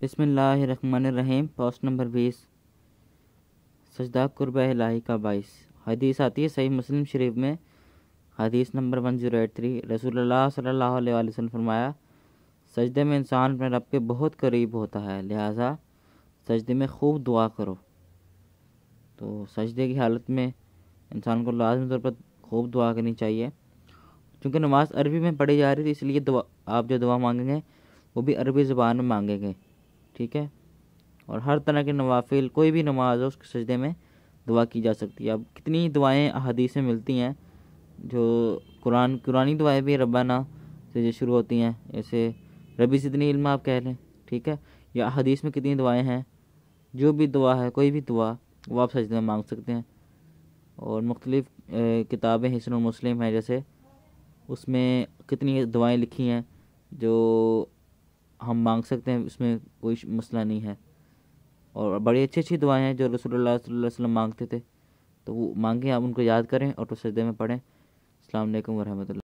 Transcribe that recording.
بسم اللہ الرحمن الرحیم۔ پوسٹ نمبر 20، سجدہ قرب الہی کا باعث۔ حدیث آتی ہے صحیح مسلم شریف میں، حدیث نمبر 1083۔ رسول اللہ صلی اللہ علیہ وآلہ وسلم فرمایا، سجدے میں انسان اپنے رب کے بہت قریب ہوتا ہے، لہٰذا سجدے میں خوب دعا کرو۔ تو سجدے کی حالت میں انسان کو لازمی طور پر خوب دعا کرنی چاہیے، چونکہ نماز عربی میں پڑھی جا رہی تھی، اس لیے آپ جو دعا مانگیں گے وہ بھی عربی زبان میں مانگیں گے، ٹھیک ہے۔ اور ہر طرح کے نوافل، کوئی بھی نماز ہو، اس کے سجدے میں دعا کی جا سکتی ہے۔ اب کتنی دعائیں احادیث میں ملتی ہیں، جو قرآنی دعائیں بھی ربنا سے جو شروع ہوتی ہیں، جیسے ربی زدنی علم آپ کہہ لیں، ٹھیک ہے۔ یا احادیث میں کتنی دعائیں ہیں، جو بھی دعا ہے، کوئی بھی دعا وہ آپ سجدے میں مانگ سکتے ہیں۔ اور مختلف کتابیں حسن المسلم ہیں جیسے، اس میں کتنی دعائیں لکھی ہیں جو ہم مانگ سکتے ہیں، اس میں کوئی مسئلہ نہیں ہے۔ اور بڑی اچھی اچھی دعائیں ہیں جو رسول اللہ صلی اللہ علیہ وسلم مانگتے تھے، تو وہ مانگیں، آپ ان کو یاد کریں اور تو سجدے میں پڑھیں۔ السلام علیکم ورحمۃ اللہ۔